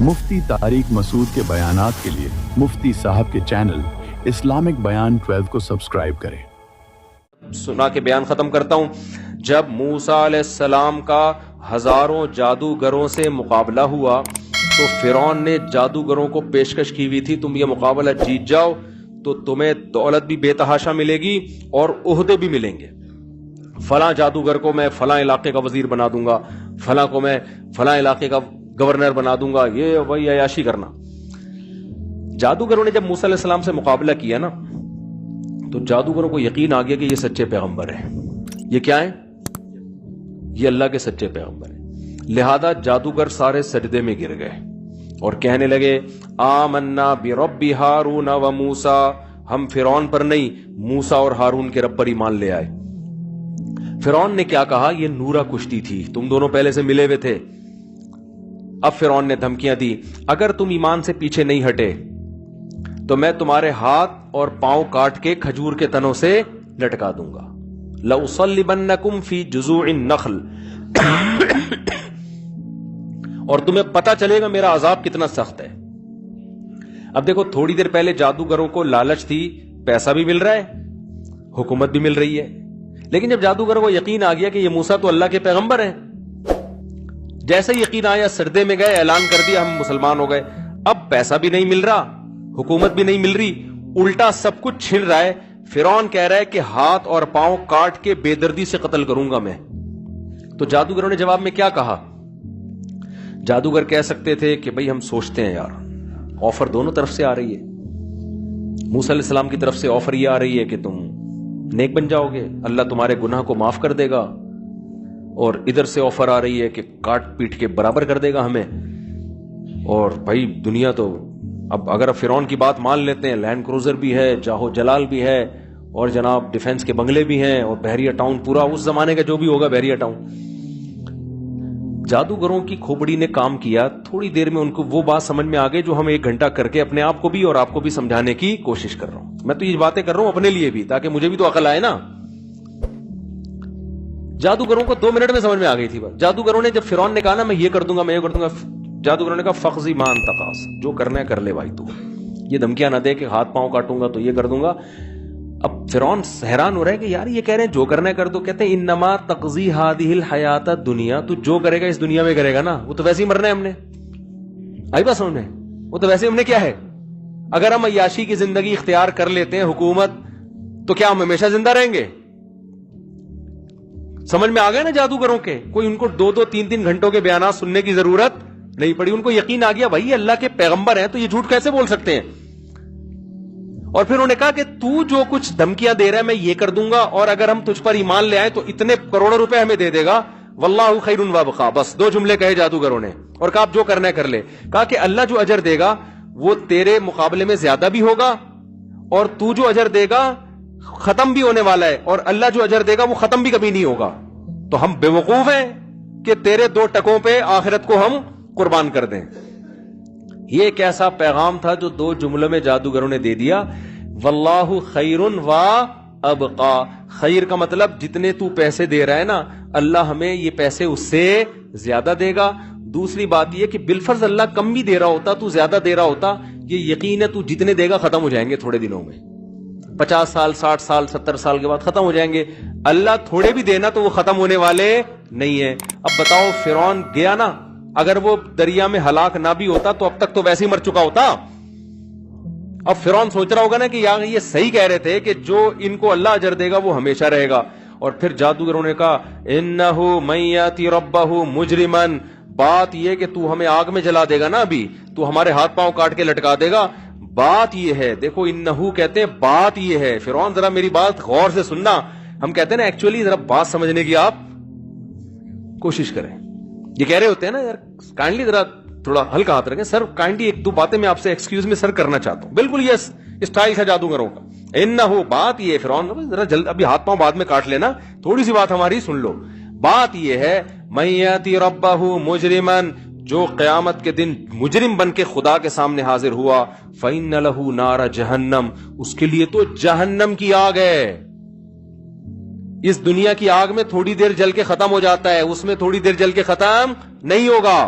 مفتی طارق مسعود کے بیانات کے لیے مفتی صاحب کے چینل اسلامک بیان 12 کو سبسکرائب کریں۔ سنا کے بیان ختم کرتا ہوں۔ جب موسیٰ علیہ السلام کا ہزاروں جادوگروں سے مقابلہ ہوا تو فرعون نے جادوگروں کو پیشکش کی ہوئی تھی، تم یہ مقابلہ جیت جاؤ تو تمہیں دولت بھی بے تحاشا ملے گی اور عہدے بھی ملیں گے۔ فلاں جادوگر کو میں فلاں علاقے کا وزیر بنا دوں گا، فلاں کو میں فلاں علاقے کا گورنر بنا دوں گا، یہ وہی عیاشی کرنا۔ جادوگروں نے جب موسیٰ علیہ السلام سے مقابلہ کیا نا تو جادوگروں کو یقین آ گیا کہ یہ سچے پیغمبر ہیں۔ یہ کیا ہیں؟ یہ اللہ کے سچے پیغمبر ہیں۔ لہذا جادوگر سارے سجدے میں گر گئے اور کہنے لگے آمنا برب ہارون و موسیٰ، ہم فرعون پر نہیں موسیٰ اور ہارون کے رب پر ایمان لے آئے۔ فرعون نے کیا کہا؟ یہ نورا کشتی تھی، تم دونوں پہلے سے ملے ہوئے تھے۔ اب فرعون نے دھمکیاں دی اگر تم ایمان سے پیچھے نہیں ہٹے تو میں تمہارے ہاتھ اور پاؤں کاٹ کے کھجور کے تنوں سے لٹکا دوں گا۔ لَأُصَلِّبَنَّكُمْ فِي جُذُوعِ النَّخْلِ اور تمہیں پتہ چلے گا میرا عذاب کتنا سخت ہے۔ اب دیکھو، تھوڑی دیر پہلے جادوگروں کو لالچ تھی، پیسہ بھی مل رہا ہے، حکومت بھی مل رہی ہے، لیکن جب جادوگروں کو یقین آ گیا کہ یہ موسیٰ تو اللہ کے پیغمبر ہیں، جیسے یقین آیا سردے میں گئے، اعلان کر دیا ہم مسلمان ہو گئے۔ اب پیسہ بھی نہیں مل رہا، حکومت بھی نہیں مل رہی، الٹا سب کچھ چھن رہا ہے۔ فرعون کہہ رہا ہے کہ ہاتھ اور پاؤں کاٹ کے بے دردی سے قتل کروں گا میں۔ تو جادوگروں نے جواب میں کیا کہا؟ جادوگر کہہ سکتے تھے کہ بھئی ہم سوچتے ہیں یار، آفر دونوں طرف سے آ رہی ہے۔ موسیٰ علیہ السلام کی طرف سے آفر یہ آ رہی ہے کہ تم نیک بن جاؤ گے، اللہ تمہارے گناہ کو معاف کر دے گا، اور ادھر سے آفر آ رہی ہے کہ کاٹ پیٹ کے برابر کر دے گا ہمیں۔ اور بھائی دنیا تو اب اگر فرعون کی بات مان لیتے ہیں، لینڈ کروزر بھی ہے، جاہو جلال بھی ہے، اور جناب ڈیفنس کے بنگلے بھی ہیں، اور بحریہ ٹاؤن پورا اس زمانے کا جو بھی ہوگا بحریہ ٹاؤن۔ جادوگروں کی کھوپڑی نے کام کیا، تھوڑی دیر میں ان کو وہ بات سمجھ میں آ گئی جو ہم ایک گھنٹہ کر کے اپنے آپ کو بھی اور آپ کو بھی سمجھانے کی کوشش کر رہا ہوں۔ میں تو یہ باتیں کر رہا ہوں اپنے لیے بھی، تاکہ مجھے بھی تو عقل آئے نا۔ جادوگروں کو 2 منٹ میں سمجھ میں آ گئی تھی بات۔ جادوگروں نے جب فرعون نے کہا نا میں یہ کر دوں گا، میں یہ کر دوں گا، جادوگروں نے کہا فخذی مان تقاص، جو کرنا ہے کر لے بھائی، تو یہ دھمکیاں نہ دے کہ ہاتھ پاؤں کاٹوں گا تو یہ کر دوں گا۔ اب فرعون حیران ہو رہا ہے کہ یار یہ کہہ رہے ہیں جو کرنا ہے کر دو۔ کہتے ہیں انما تقضی هذه الحیات الدنیا، تو جو کرے گا اس دنیا میں کرے گا نا، وہ تو ویسے ہی مرنا ہے ہم نے۔ آئی بات سمجھ میں؟ وہ تو ویسے ہم نے کیا ہے، اگر ہم عیاشی کی زندگی اختیار کر لیتے ہیں حکومت، تو کیا ہم ہمیشہ زندہ رہیں گے؟ سمجھ میں آ گئے نا جادوگروں کے؟ کوئی ان کو 2-2 3-3 گھنٹوں کے بیانات سننے کی ضرورت نہیں پڑی، ان کو یقین آ گیا بھائی اللہ کے پیغمبر ہیں تو یہ جھوٹ کیسے بول سکتے ہیں۔ اور پھر انہوں نے کہا کہ تو جو کچھ دھمکیاں دے رہا ہے میں یہ کر دوں گا، اور اگر ہم تجھ پر ایمان لے آئے تو اتنے کروڑوں روپے ہمیں دے دے گا، واللہ خیر وابقا۔ بس 2 جملے کہے جادوگروں نے، اور کہا آپ جو کرنا ہے کر لے۔ کہا کہ اللہ جو اجر دے گا وہ تیرے مقابلے میں زیادہ بھی ہوگا، اور تو جو اجر دے گا ختم بھی ہونے والا ہے، اور اللہ جو اجر دے گا وہ ختم بھی کبھی نہیں ہوگا۔ تو ہم بے وقوف ہیں کہ تیرے 2 ٹکوں پہ آخرت کو ہم قربان کر دیں۔ یہ ایک ایسا پیغام تھا جو 2 جملوں میں جادوگروں نے دے دیا، واللہ خیر و ابقا۔ خیر کا مطلب جتنے تو پیسے دے رہا ہے نا، اللہ ہمیں یہ پیسے اس سے زیادہ دے گا۔ دوسری بات یہ کہ بالفرض اللہ کم بھی دے رہا ہوتا، تو زیادہ دے رہا ہوتا، یہ یقین ہے تو جتنے دے گا ختم ہو جائیں گے تھوڑے دنوں میں، 50 سال 60 سال 70 سال کے بعد ختم ہو جائیں گے۔ اللہ تھوڑے بھی دینا تو وہ ختم ہونے والے نہیں ہیں۔ اب بتاؤ فرعون گیا نا، اگر وہ دریا میں ہلاک نہ بھی ہوتا تو اب تک تو ویسے ہی مر چکا ہوتا۔ اب فرعون سوچ رہا ہوگا نا کہ یار یہ صحیح کہہ رہے تھے کہ جو ان کو اللہ اجر دے گا وہ ہمیشہ رہے گا۔ اور پھر جادوگروں نے کہا انہ من یاتی ربہ مجرما، بات یہ کہ تو ہمیں آگ میں جلا دے گا نا، ابھی تو ہمارے ہاتھ پاؤں کاٹ کے لٹکا دے گا۔ بات یہ ہے، دیکھو انہو کہتے ہیں بات یہ ہے۔ فرعون ذرا میری بات غور سے سننا، ہم کہتے ہیں نا ایکچولی ذرا بات سمجھنے کی آپ کوشش کریں۔ یہ کہہ رہے ہوتے ہیں نا یار کائنڈلی ذرا تھوڑا ہلکا ہاتھ رکھیں، سر کائنڈلی 1-2 باتیں میں آپ سے ایکسکیوز میں سر کرنا چاہتا ہوں۔ بالکل یہ اسٹائل تھا جادوگروں کا۔ انہو، بات یہ ہے، فرعون ذرا جلد، ابھی ہاتھ پاؤں بعد میں کاٹ لینا، تھوڑی سی بات ہماری سن لو۔ بات یہ ہے من یاتی ربہ مجرما، جو قیامت کے دن مجرم بن کے خدا کے سامنے حاضر ہوا، فَإِنَّ لَهُ نَارَ جَهَنَّمْ، اس کے لیے تو جہنم کی آگ ہے۔ اس دنیا کی آگ میں تھوڑی دیر جل کے ختم ہو جاتا ہے، اس میں تھوڑی دیر جل کے ختم نہیں ہوگا۔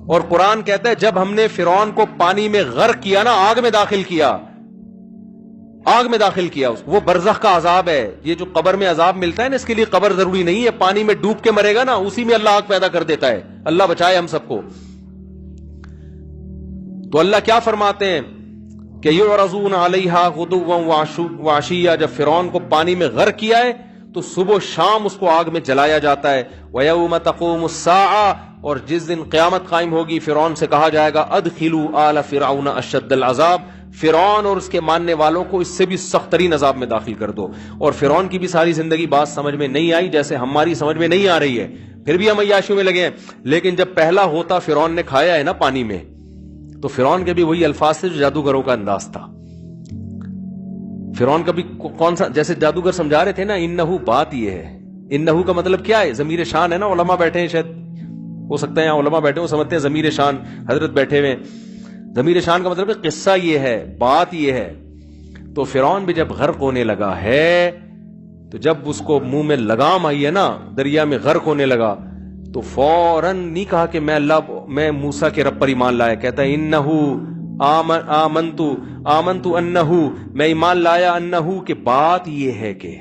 اور قرآن کہتا ہے جب ہم نے فرعون کو پانی میں غرق کیا نا، آگ میں داخل کیا، آگ میں داخل کیا، وہ برزخ کا عذاب ہے. یہ جو قبر میں عذاب ملتا ہے نا، اس کے لیے قبر ضروری نہیں ہے، پانی میں ڈوب کے مرے گا نا، اسی میں اللہ آگ پیدا کر دیتا ہے. اللہ بچائے ہم سب کو. تو اللہ کیا فرماتے ہیں کہ یعرضون علیہا غدوا وعشیا، جب فرعون کو پانی میں غرق کیا ہے تو صبح و شام اس کو آگ میں جلایا جاتا ہے. وَيَوْمَ تَقُومُ السَّاعَةُ، اور جس دن قیامت قائم ہوگی فرعون سے کہا جائے گا ادخلوا آل فرعون اشد العذاب، فرعون اور اس کے ماننے والوں کو اس سے بھی سخت ترین عذاب میں داخل کر دو. اور فرعون کی بھی ساری زندگی بات سمجھ میں نہیں آئی جیسے ہماری سمجھ میں نہیں آ رہی ہے، پھر بھی ہم عیاشیوں میں لگے ہیں. لیکن جب پہلا ہوتا فرعون نے کھایا ہے نا پانی میں، تو فرعون کے بھی وہی الفاظ تھے جو جادوگروں کا انداز تھا. فرعون کا بھی کون سا، جیسے جادوگر سمجھا رہے تھے نا، انہو، بات یہ ہے، انہو کا مطلب کیا ہے؟ ضمیر شان ہے نا. علماء بیٹھے ہیں، شاید ہو سکتا ہے یہاں علماء بیٹھے ہوں، سمجھتے ہیں ضمیر شان، حضرت بیٹھے ہوئے. ضمیر شان کا مطلب ہے قصہ یہ ہے، بات یہ ہے. تو فرعون بھی جب غرق ہونے لگا ہے، تو جب اس کو منہ میں لگام آئی ہے نا، دریا میں غرق ہونے لگا، تو فوراً نہیں کہا کہ میں موسیٰ کے رب پر ایمان لایا. کہتا ہے انہو آمنتو انہو، میں ایمان لایا انہو، کہ بات یہ ہے کہ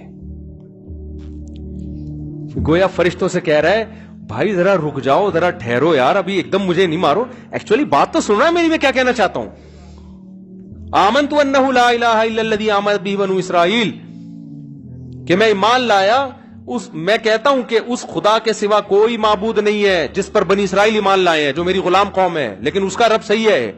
گویا فرشتوں سے کہہ رہا ہے بھائی ذرا رک جاؤ، ذرا ٹھہرو یار، ابھی ایک دم مجھے نہیں مارو، ایکچولی بات تو سن رہا ہے میری، میں کیا کہنا چاہتا ہوں. آمنتو انہو لا الہ الا الذی آمنت بہ بنو اسرائیل، کہ میں ایمان لایا میں کہتا ہوں کہ اس خدا کے سوا کوئی معبود نہیں ہے جس پر بنی اسرائیل ایمان لائے ہیں، جو میری غلام قوم ہے، لیکن اس کا رب صحیح ہے.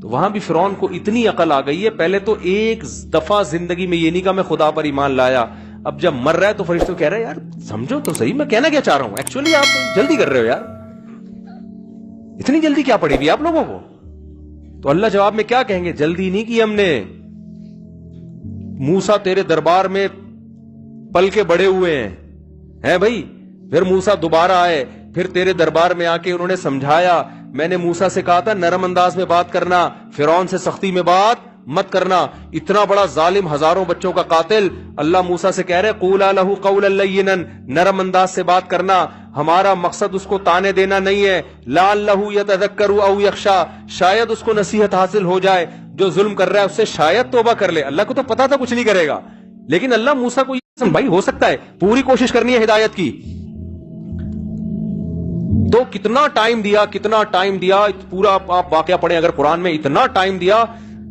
تو وہاں بھی فرعون کو اتنی عقل آ گئی ہے، پہلے تو ایک دفعہ زندگی میں یہ نہیں کہا میں خدا پر ایمان لایا، اب جب مر رہا ہے تو فرشتوں کہہ رہے ہیں یار سمجھو تو صحیح میں کہنا کیا چاہ رہا ہوں، ایکچولی آپ جلدی کر رہے ہو یار، اتنی جلدی کیا پڑی ہوئی آپ لوگوں کو. تو اللہ جواب میں کیا کہیں گے؟ جلدی نہیں کی ہم نے، موسیٰ تیرے دربار میں پل کے بڑے ہوئے ہیں بھائی. پھر موسیٰ دوبارہ آئے، پھر تیرے دربار میں آ کے انہوں نے سمجھایا. میں نے موسیٰ سے کہا تھا نرم انداز میں بات کرنا، فرعون سے سختی میں بات مت کرنا. اتنا بڑا ظالم، ہزاروں بچوں کا قاتل، اللہ موسیٰ سے کہہ رہے قولا لہ قولا لینا، نرم انداز سے بات کرنا. ہمارا مقصد اس کو تانے دینا نہیں ہے. لعلہ یتذکر او یخشی، شاید اس کو نصیحت حاصل ہو جائے، جو ظلم کر رہا ہے اس سے شاید توبہ کر لے. اللہ کو تو پتا تھا کچھ نہیں کرے گا، لیکن اللہ موسیٰ کو بھائی ہو سکتا ہے پوری کوشش کرنی ہے ہدایت کی. تو کتنا ٹائم دیا پورا آپ واقعہ پڑھیں اگر قرآن میں، اتنا ٹائم دیا.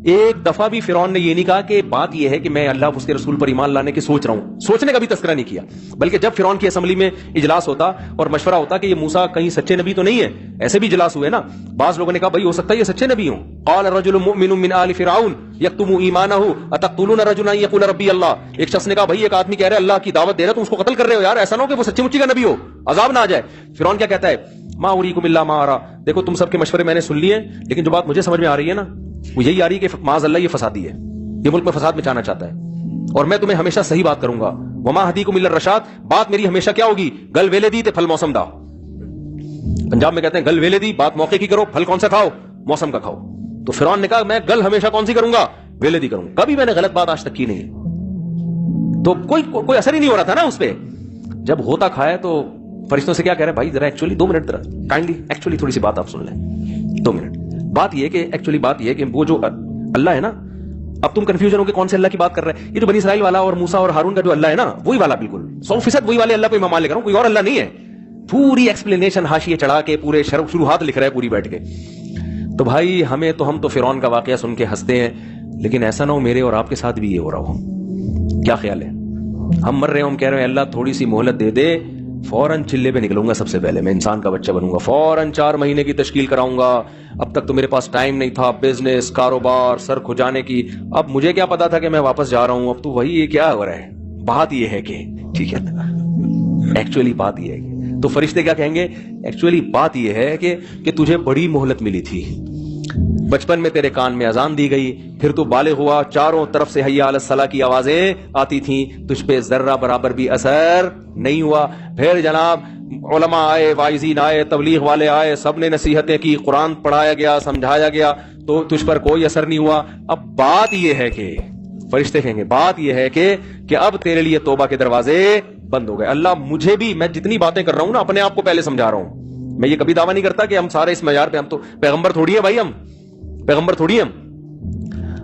ایک دفعہ بھی فرعون نے یہ نہیں کہا کہ بات یہ ہے کہ میں اللہ اس کے رسول پر ایمان لانے کی سوچ رہا ہوں، سوچنے کا بھی تذکرہ نہیں کیا. بلکہ جب فرعون کی اسمبلی میں اجلاس ہوتا اور مشورہ ہوتا کہ یہ موسیٰ کہیں سچے نبی تو نہیں ہے، ایسے بھی اجلاس ہوئے نا، بعض لوگوں نے کہا بھائی ہو سکتا ہے یہ سچے نبی ہوں. قال رجل مؤمن من آل فرعون یکتم ایمانہ اتقتلون رجلا یقول ربی اللہ. ایک شخص نے کہا بھائی ایک آدمی کہہ رہا ہے اللہ کی دعوت دے رہا تم اس کو قتل کر رہے ہو، یار ایسا نہ ہو کہ وہ سچی مچی کا نبی ہو، عذاب نہ آ جائے. فرعون کیا کہتا ہے؟ ما اریکم الا ما ارى، دیکھو تم سب کے مشورے میں نے سن لیے، لیکن جو بات مجھے سمجھ میں آ رہی ہے نا وہ یہی آ رہی ہے کہ معاذ اللہ یہ فسادی ہے، یہ ملک میں فساد مچانا چاہتا ہے، اور میں تمہیں ہمیشہ صحیح بات کروں گا. وما ہدیکم الا الرشاد، بات میری ہمیشہ کیا ہوگی؟ گل ویلے دی تے پھل موسم دا. پنجاب میں کہتے ہیں گل ویلے دی، بات موقع کی کرو، پھل کون سا کھاؤ؟ موسم کا کھاؤ. تو فرعون نے کہا میں گل ہمیشہ کون سی کروں گا؟ ویلے دی کروں، کبھی میں نے غلط بات آج تک کی نہیں. تو کوئی اثر ہی نہیں ہو رہا تھا نا اس پہ. جب ہوتا کھایا تو فرشتوں سے کیا کہہ رہے ہیں بھائی ذرا ایکچولی 2 منٹ ذرا کائنڈلی ایکچولی تھوڑی سی بات آپ سن لیں 2 منٹ. بات یہ کہ ایکچولی بات یہ کہ وہ جو اللہ ہے نا، اب تم کنفیوژن ہو کہ کون سے اللہ کی بات کر رہے ہیں. یہ جو بنی اسرائیل والا اور موسیٰ اور ہارون کا جو اللہ ہے نا وہی والا، بالکل 100% وہی والے اللہ کو امام لے کر ہوں، کوئی اور اللہ نہیں ہے. پوری ایکسپلینیشن حاشیے چڑھا کے پورے شروحات لکھ رہا ہے پوری بیٹھ کے. تو بھائی ہم تو فرعون کا واقعہ سن کے ہنستے ہیں، لیکن ایسا نہ ہو میرے اور آپ کے ساتھ بھی یہ ہو رہا ہو. کیا خیال ہے؟ ہم مر رہے ہیں، ہم کہہ رہے ہیں اللہ تھوڑی سی مہلت دے دے، فوراً چلے پہ نکلوں گا، سب سے پہلے میں انسان کا بچہ بنوں گا، فوراً 4 مہینے کی تشکیل کراؤں گا. اب تک تو میرے پاس ٹائم نہیں تھا، بزنس کاروبار سر کھجانے کی، اب مجھے کیا پتا تھا کہ میں واپس جا رہا ہوں. اب تو وہی یہ کیا ہو رہا ہے؟ بات یہ ہے کہ ٹھیک ہے ایکچولی بات یہ ہے کہ، تو فرشتے کیا کہیں گے؟ ایکچولی بات یہ ہے کہ تجھے بڑی مہلت ملی تھی، بچپن میں تیرے کان میں اذان دی گئی، پھر تو بالغ ہوا، چاروں طرف سے حی علی الصلاۃ کی آوازیں آتی تھیں، تجھ پہ ذرہ برابر بھی اثر نہیں ہوا. پھر جناب علماء آئے، واعظین آئے، تبلیغ والے آئے، سب نے نصیحتیں کی، قرآن پڑھایا گیا، سمجھایا گیا، تو تجھ پر کوئی اثر نہیں ہوا. اب بات یہ ہے کہ فرشتے کہیں گے بات یہ ہے کہ اب تیرے لیے توبہ کے دروازے بند ہو گئے. اللہ مجھے بھی، میں جتنی باتیں کر رہا ہوں نا اپنے آپ کو پہلے سمجھا رہا ہوں میں یہ کبھی دعویٰ نہیں کرتا کہ ہم سارے اس معیار پہ, ہم تو پیغمبر تھوڑی ہیں بھائی, ہم پیغمبر تھوڑی ہیں.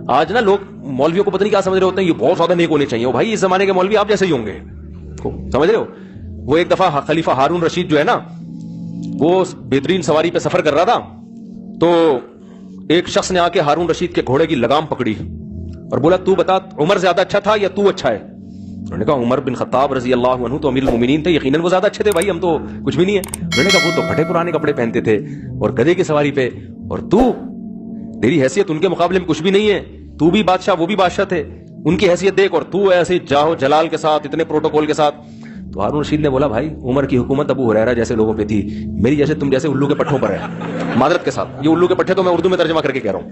آج نا لوگ مولویوں کو پتہ نہیں کیا سمجھ رہے ہوتے ہیں, یہ بہت زیادہ نیک ہونے چاہیے. بھائی اس زمانے کے مولوی آپ جیسے ہی ہوں گے, سمجھ رہے ہو. وہ ایک دفعہ خلیفہ ہارون رشید جو ہے نا, وہ بہترین سواری پہ سفر کر رہا تھا, تو ایک شخص نے آ کے ہارون رشید کے گھوڑے کی لگام پکڑی اور بولا تو بتا عمر زیادہ اچھا تھا یا تو اچھا ہے. انہوں نے کہا عمر بن خطاب رضی اللہ عنہ تو امیر المومنین تھے, یقیناً وہ زیادہ اچھے تھے بھائی, ہم تو کچھ بھی نہیں ہے. انہوں نے کہا وہ تو پھٹے پرانے کپڑے پہنتے تھے اور گدھے کی سواری پہ, اور تو تیری حیثیت ان کے مقابلے میں کچھ بھی نہیں ہے, تو بھی بادشاہ وہ بھی بادشاہ تھے, ان کی حیثیت دیکھ, اور تو ایسے جاہو جلال کے ساتھ اتنے پروٹوکول کے ساتھ. تو ہارون رشید نے بولا بھائی عمر کی حکومت ابو ہریرہ جیسے لوگوں پہ تھی, میری جیسے تم جیسے الو کے پٹھوں پر ہے. معذرت کے ساتھ یہ الو کے پٹھے تو میں اردو میں ترجمہ کر کے کہہ رہا ہوں.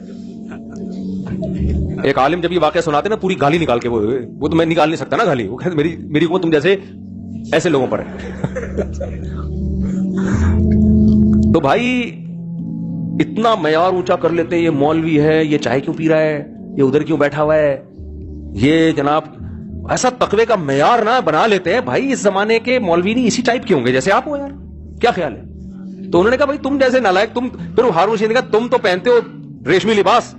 ایک عالم جب یہ واقعہ سناتے نا پوری گالی نکال کے, وہ تو میں نکال نہیں سکتا نا گالی, وہ کہتے میری حکومت تم جیسے ایسے لوگوں پر ہے. تو بھائی اتنا معیار اونچا کر لیتے ہیں, یہ مولوی ہے, یہ چائے کیوں پی رہا ہے, یہ ادھر کیوں بیٹھا ہوا ہے, یہ جناب ایسا تقوی کا معیار نہ بنا لیتے ہیں. بھائی اس زمانے کے مولوی نہیں اسی ٹائپ کے ہوں گے جیسے آپ ہو یار, کیا خیال ہے. تو انہوں نے کہا بھائی تم جیسے نالائق, تم پھر ہارون رشید نے کہا تم تو پہنتے ہو ریشمی لباس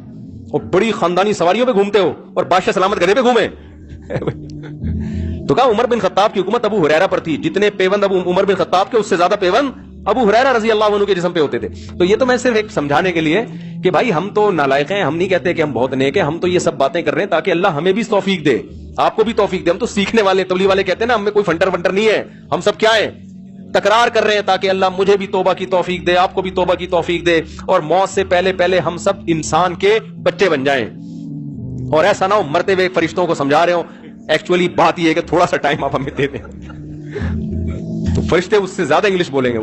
اور بڑی خاندانی سواریوں پہ گھومتے ہو اور بادشاہ سلامت گدھے پہ گھومے. تو کہا عمر بن خطاب کی حکومت ابو ہریرہ پر تھی, جتنے پیوند عمر بن خطاب کے اس سے زیادہ پیوند ابو ہریرہ رضی اللہ عنہ کے جسم پہ ہوتے تھے. تو یہ تو میں صرف ایک سمجھانے کے لیے کہ بھائی ہم تو نالائق ہیں, ہم نہیں کہتے کہ ہم بہت نیک ہیں, ہم تو یہ سب باتیں کر رہے ہیں تاکہ اللہ ہمیں بھی توفیق دے, آپ کو بھی توفیق دے. ہم تو سیکھنے والے, تبلیغ والے کہتے ہیں نا ہم میں کوئی فنٹر ونٹر نہیں ہے, ہم سب کیا ہیں, تکرار کر رہے ہیں تاکہ اللہ مجھے بھی توبہ کی توفیق دے, آپ کو بھی توبہ کی توفیق دے, اور موت سے پہلے پہلے ہم سب انسان کے بچے بن جائیں. اور ایسا نہ ہو مرتے ہوئے فرشتوں کو سمجھا رہے ہو, ایکچولی بات یہ ہے کہ تھوڑا سا ٹائم آپ ہمیں دے دیں. تو فرشتے اس سے زیادہ انگلش بولیں گے